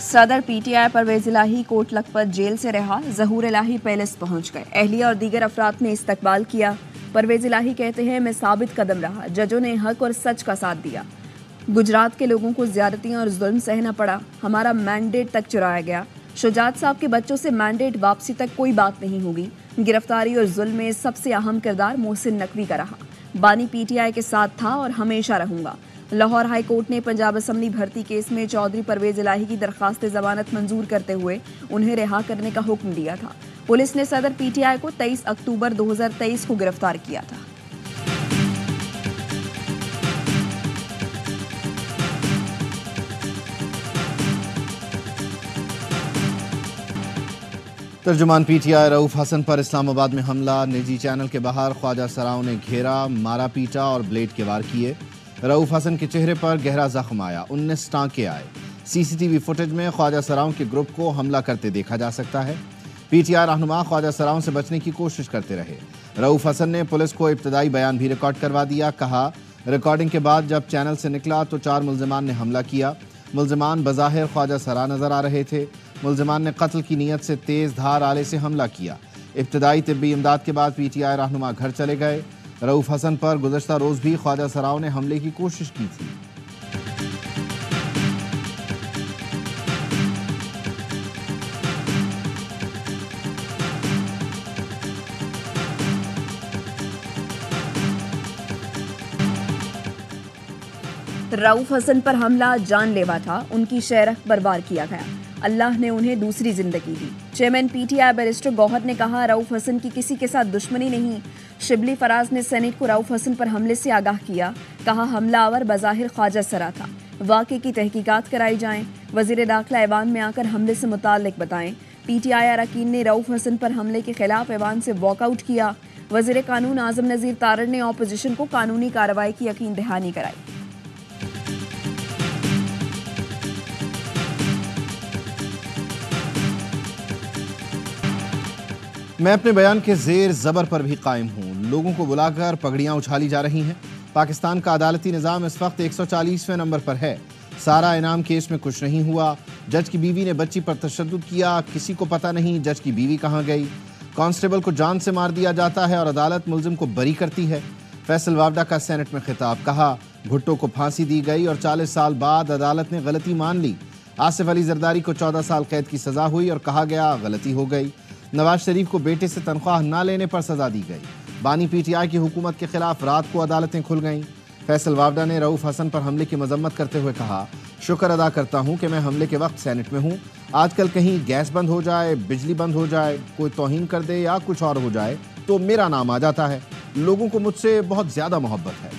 सदर पीटीआई परवेज इलाही coat Lakhpat jail से रिहा, ज़हूर इलाही पैलेस पहुंच गए। अहलिया और दीगर अफराद ने इस्तकबाल किया। परवेज इलाही कहते हैं, मैं साबित कदम रहा, जजों ने हक और सच का साथ दिया। गुजरात के लोगों को ज्यादतियां और जुल्म सहना पड़ा, हमारा मैंडेट तक चुराया गया। शुजात साहब के बच्चों से मैंडेट वापसी तक कोई बात नहीं होगी। गिरफ्तारी और जुल्म में सबसे अहम किरदार मोहसिन नकवी का रहा। बानी पीटीआई के साथ था और हमेशा रहूंगा। लाहौर हाई कोर्ट ने पंजाब असम्बली भर्ती केस में चौधरी परवेज इलाही की दरखास्त जमानत मंजूर करते हुए उन्हें रिहा करने का हुक्म दिया था। पुलिस ने सदर पीटीआई को 23 अक्टूबर 2023 को गिरफ्तार किया था। तर्जुमान पीटीआई रऊफ हसन पर इस्लामाबाद में हमला, निजी चैनल के बाहर ख्वाजा सराओं ने घेरा, मारा पीटा और ब्लेड के वार किए। रऊफ हसन के चेहरे पर गहरा जख्म आया, 19 टांके आए। सीसीटीवी फुटेज में ख्वाजा सराओं के ग्रुप को हमला करते देखा जा सकता है। पीटीआई रहनुमा ख्वाजा सराओं से बचने की कोशिश करते रहे। रऊफ हसन ने पुलिस को इब्तदाई बयान भी रिकॉर्ड करवा दिया। कहा, रिकॉर्डिंग के बाद जब चैनल से निकला तो 4 मुल्जिमान ने हमला किया। मुल्जिमान बज़ाहिर ख्वाजा सरा नजर आ रहे थे। मुल्जिमान ने कत्ल की नीयत से तेज धार आले से हमला किया। इब्तदाई तिब्बी इमदाद के बाद पीटीआई रहनुमा घर चले गए। रऊफ हसन पर गुज़श्ता रोज भी ख्वाजा सराओं ने हमले की कोशिश की थी। रऊफ हसन पर हमला जानलेवा था, उनकी शहरत बर्बाद किया गया। अल्लाह ने उन्हें दूसरी जिंदगी दी। चेयरमैन पीटीआई बैरिस्टर गौहर ने कहा, रऊफ हसन की किसी के साथ दुश्मनी नहीं। शिबली फराज ने सेनेट को रऊफ हसन पर हमले से आगाह किया। कहा, हमलावर बज़ाहिर ख्वाजा सरा था, वाक़े की तहकीकात कराई जाएं। वज़ीर दाखिला ऐवान में आकर हमले से मुताल्लिक बताएं। पीटीआई अरकान ने रऊफ हसन पर हमले के खिलाफ ऐवान से वॉकआउट किया। वज़ीर कानून आज़म नज़ीर तारड़ ने ऑपोजिशन को कानूनी कार्रवाई की यकीन दहानी कराई। मैं अपने बयान के जेर जबर पर भी कायम हूँ। लोगों को बुलाकर पगड़ियाँ उछाली जा रही हैं। पाकिस्तान का अदालती निज़ाम इस वक्त 140वें नंबर पर है। सारा इनाम केस में कुछ नहीं हुआ। जज की बीवी ने बच्ची पर तशद्दुद किया, किसी को पता नहीं जज की बीवी कहाँ गई। कांस्टेबल को जान से मार दिया जाता है और अदालत मुल्जिम को बरी करती है। फैसल वावडा का सेनेट में खिताब। कहा, भुट्टो को फांसी दी गई और 40 साल बाद अदालत ने गलती मान ली। आसिफ अली जरदारी को 14 साल कैद की सजा हुई और कहा गया गलती हो गई। नवाज शरीफ को बेटे से तनख्वाह न लेने पर सजा दी गई। बानी पीटीआई की हुकूमत के खिलाफ रात को अदालतें खुल गईं। फैसल वावडा ने रऊफ हसन पर हमले की मजम्मत करते हुए कहा, शुक्र अदा करता हूं कि मैं हमले के वक्त सेनेट में हूं। आजकल कहीं गैस बंद हो जाए, बिजली बंद हो जाए, कोई तौहीन कर दे या कुछ और हो जाए तो मेरा नाम आ जाता है। लोगों को मुझसे बहुत ज्यादा मोहब्बत है।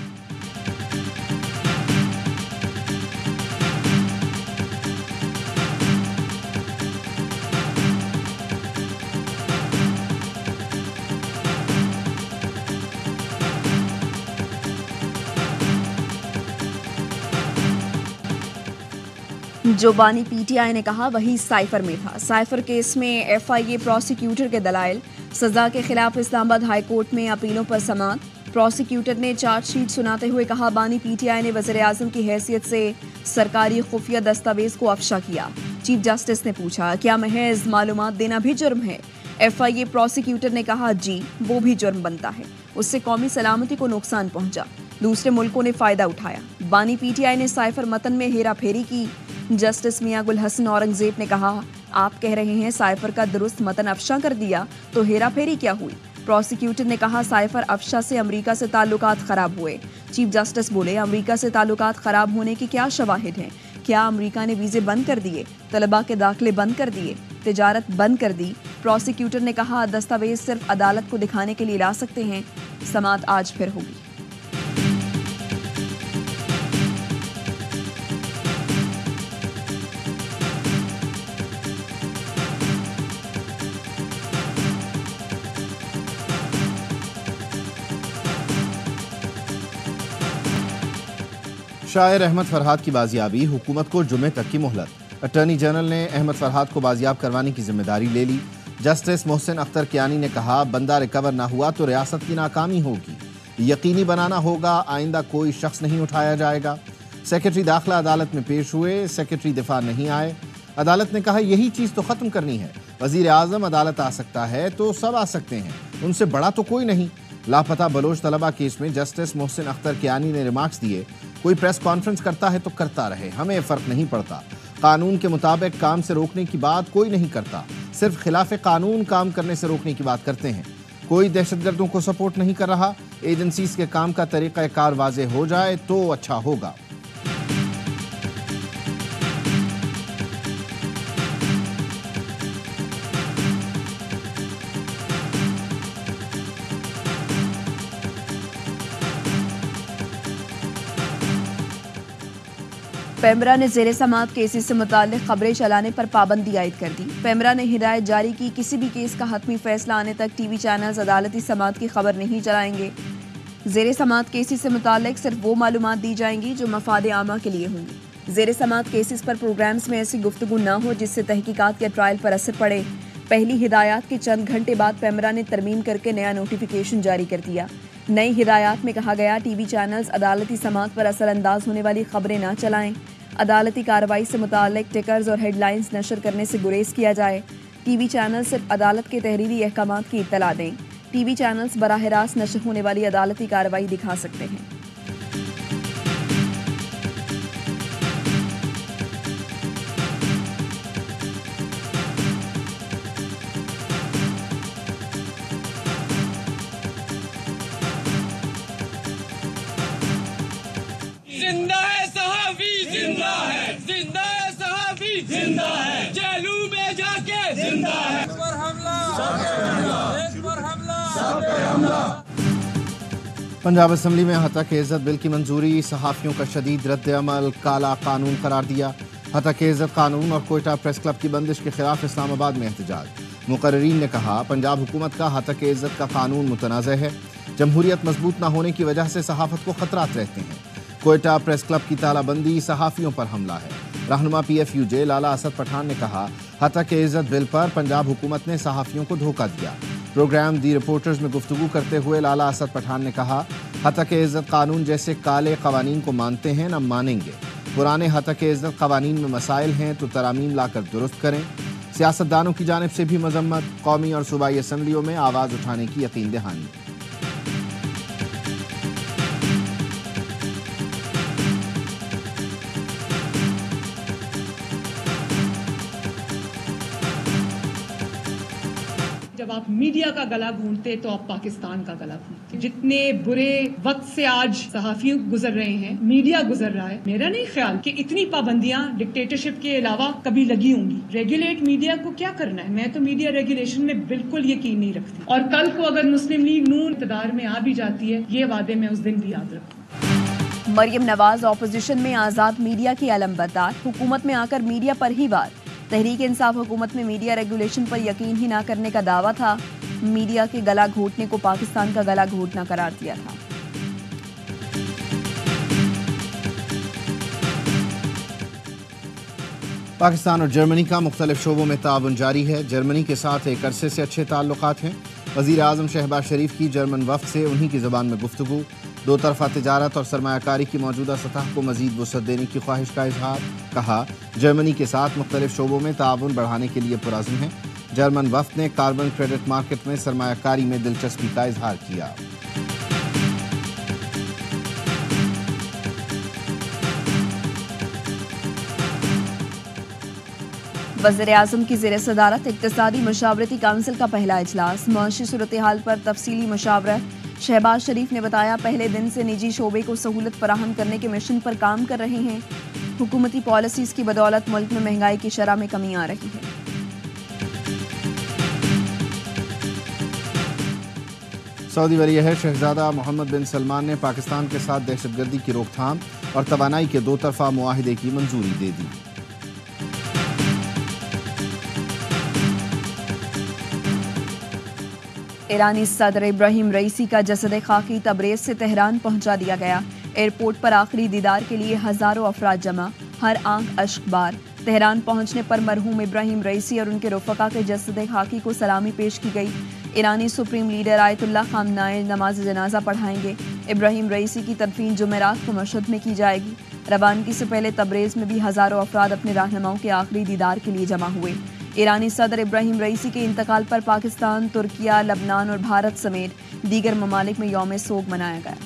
जो बानी पीटीआई ने कहा वही साइफर में था। साइफर केस में एफआईए प्रोसिक्यूटर के दलाइल, सजा के खिलाफ इस्लामाबाद हाई कोर्ट में अपीलों पर समाअत। प्रोसिक्यूटर ने चार्जशीट सुनाते हुए कहा, बानी पीटीआई ने वज़ीर आज़म की हैसियत से सरकारी खुफिया दस्तावेज को अफशा किया। चीफ जस्टिस ने पूछा, क्या महज मालूमात देना भी जुर्म है? एफआईए प्रोसिक्यूटर ने कहा, जी, वो भी जुर्म बनता है। उससे कौमी सलामती को नुकसान पहुंचा, दूसरे मुल्कों ने फायदा उठाया। बानी पीटीआई ने साइफर मतन में हेरा फेरी की। जस्टिस मियां गुल हसन औरंगजेब ने कहा, आप कह रहे हैं साइफर का दुरुस्त मतन अफशा कर दिया, तो हेरा फेरी क्या हुई? प्रोसिक्यूटर ने कहा, साइफर अफशा से अमेरिका से ताल्लुकात खराब हुए। चीफ जस्टिस बोले, अमेरिका से ताल्लुकात खराब होने की क्या शवाहिद हैं? क्या अमेरिका ने वीजे बंद कर दिए, तलबा के दाखिले बंद कर दिए, तिजारत बंद कर दी? प्रोसिक्यूटर ने कहा, दस्तावेज सिर्फ अदालत को दिखाने के लिए ला सकते हैं। समाअत आज फिर होगी। शायर अहमद फरहाद की बाजियाबी, हुकूमत को जुमे तक की मोहलत। अटॉर्नी जनरल ने अहमद फरहाद को बाजियाब करवाने की जिम्मेदारी ले ली। जस्टिस मोहसिन अख्तर कियानी ने कहा, बंदा रिकवर ना हुआ तो रियासत की नाकामी होगी। यकीनी बनाना होगा आइंदा कोई शख्स नहीं उठाया जाएगा। सेक्रेटरी दाखिला अदालत में पेश हुए, सेक्रेटरी दिफा नहीं आए। अदालत ने कहा यही चीज तो खत्म करनी है। वजीर आजम अदालत आ सकता है तो सब आ सकते हैं, उनसे बड़ा तो कोई नहीं। लापता बलोच तलबा केस में जस्टिस मोहसिन अख्तर कियानी ने रिमार्क्स दिए, कोई प्रेस कॉन्फ्रेंस करता है तो करता रहे, हमें फर्क नहीं पड़ता। कानून के मुताबिक काम से रोकने की बात कोई नहीं करता, सिर्फ खिलाफ कानून काम करने से रोकने की बात करते हैं। कोई दहशतगर्दों को सपोर्ट नहीं कर रहा। एजेंसीज के काम का तरीका कार वाजे हो जाए तो अच्छा होगा। पेमरा ने ज़ेरे समात केसेस से मुताल्लिक खबरें चलाने पर पाबंदी आयद कर दी। पेमरा ने हिदायत जारी की, किसी भी केस का हतमी फैसला आने तक टीवी चैनल्स अदालती समात की खबर नहीं चलाएंगे। ज़ेरे समात केसेस से मुताल्लिक सिर्फ वो मालूमात दी जाएंगी जो मफाद आमा के लिए होंगी। ज़ेरे समात केसेस पर प्रोग्राम्स में ऐसी गुफ्तगू न हो जिससे तहकीकात के ट्रायल पर असर पड़े। पहली हिदायत के चंद घंटे बाद पेमरा ने तरमीम करके नया नोटिफिकेशन जारी कर दिया। नई हिदायत में कहा गया, टीवी चैनल्स अदालती समात पर असरअंदाज होने वाली खबरें न चलाएं। अदालती कार्रवाई से मुताल्लिक टिकर्स और हेडलाइंस नशर करने से गुरेज किया जाए। टीवी चैनल सिर्फ अदालत के तहरीरी अहकामात की इत्तला दें। टीवी चैनल्स बराह रास्त नशर होने वाली अदालती कार्रवाई दिखा सकते हैं। जिंदा है सहाफी, जिंदा है, जिंदा है सहाफी, जिंदा है, जेलू में जाके जिंदा है। एक पर हमला, एक पर हमला, सब पे हमला। पंजाब असम्बली में हतक इज्जत बिल की मंजूरी, सहाफ़ियों का शदीद रद्द अमल काला कानून करार दिया। हतक इज्जत कानून और कोयटा प्रेस क्लब की बंदिश के खिलाफ इस्लामाबाद में एहतजाज। मुकर्रीन ने कहा, पंजाब हुकूमत का हतक इज्जत का कानून मुतनाज़ है। जमहूरियत मजबूत न होने की वजह से सहाफ़त को खतरात रहते हैं। कोयटा प्रेस क्लब की तालाबंदी, सहाफ़ियों पर हमला है। रहनुमा PFUJ लाला असद पठान ने कहा, हतक इज्जत बिल पर पंजाब हुकूमत ने सहाफ़ियों को धोखा दिया। प्रोग्राम दी रिपोर्टर्स में गुफ्तगू करते हुए लाला असद पठान ने कहा, हतक इज्जत कानून जैसे काले कवानीन को मानते हैं न मानेंगे। पुराने हतक इज्जत कवानीन में मसाइल हैं तो तरामीम लाकर दुरुस्त करें। सियासतदानों की जानिब से भी मजम्मत, कौमी और सूबाई असम्बलियों में आवाज़ उठाने की यकीन दहानी। जब आप मीडिया का गला घूंटते तो आप पाकिस्तान का गला घूंटते। जितने बुरे वक्त से आज सहाफियों गुजर रहे हैं, मीडिया गुजर रहा है, मेरा नहीं ख्याल कि इतनी पाबंदियां डिक्टेटरशिप के अलावा कभी लगी होंगी। रेगुलेट मीडिया को क्या करना है? मैं तो मीडिया रेगुलेशन में बिल्कुल यकीन नहीं रखती। और कल को अगर मुस्लिम लीग नून इक़्तिदार में आ भी जाती है, ये वादे मैं उस दिन भी याद रखूँ। मरियम नवाज ऑपोजिशन में आज़ाद मीडिया की अलमबरदार, हुकूमत में आकर मीडिया पर ही वार। तहरीक इंसाफ हुकूमत में मीडिया रेगुलेशन पर यकीन ही ना करने का दावा था। मीडिया के गला घोटने को पाकिस्तान का गला घोटना करार दिया था। पाकिस्तान और जर्मनी का मुख्तलिफ शोबों में ताउन जारी है। जर्मनी के साथ एक अरसे से अच्छे ताल्लुकात हैं। वज़ीर आज़म शहबाज शरीफ की जर्मन वफ़द से उन्हीं की ज़बान में गुफ्तगू। दो तरफ़ा तिजारत और सरमायाकारी की मौजूदा सतह को मज़ीद वसअत देने की ख्वाहिश का इजहार। कहा, जर्मनी के साथ मुख्तलिफ शोबों में ताउन बढ़ाने के लिए पुरअज़्म है। जर्मन वफ़द ने कार्बन क्रेडिट मार्केट में सरमायाकारी में दिलचस्पी का इजहार किया। वज़ीर-ए-आज़म की ज़ेर सदारत इक़्तिसादी मशावरती काउंसिल का पहला इजलास। मुआशी सूरत हाल पर तफसीली मशावरत। शहबाज शरीफ ने बताया, पहले दिन से निजी शोबे को सहूलत फराहम करने के मिशन पर काम कर रहे हैं। हुकूमती पॉलिसीज़ की बदौलत मुल्क में महंगाई की शरह में कमी आ रही है। सऊदी वली अहद शहजादा मोहम्मद बिन सलमान ने पाकिस्तान के साथ दहशतगर्दी की रोकथाम और तवानाई के दो तरफ़ा मुआहिदे की मंजूरी दे दी। ईरानी सदर इब्राहिम रईसी का जसद खाकी तबरेज़ से तेहरान पहुंचा दिया गया। एयरपोर्ट पर आखिरी दीदार के लिए हज़ारों अफराद जमा, हर आंख अश्कबार। तेहरान पहुंचने पर मरहूम इब्राहिम रईसी और उनके रफ़का के जसद खाकी को सलामी पेश की गई। ईरानी सुप्रीम लीडर आयतुल्लाह खामनाई नमाज जनाजा पढ़ाएंगे। इब्राहिम रईसी की तदफीन जुमेरात को मशहद में की जाएगी। रवानगी से पहले तबरेज़ में भी हज़ारों अफराद अपने रहनुमाओं के आखिरी दीदार के लिए जमा हुए। ईरानी सदर इब्राहिम रईसी के इंतकाल पर पाकिस्तान, तुर्किया, लबनान और भारत समेत दीगर ममालिक में यौम सोग मनाया गया।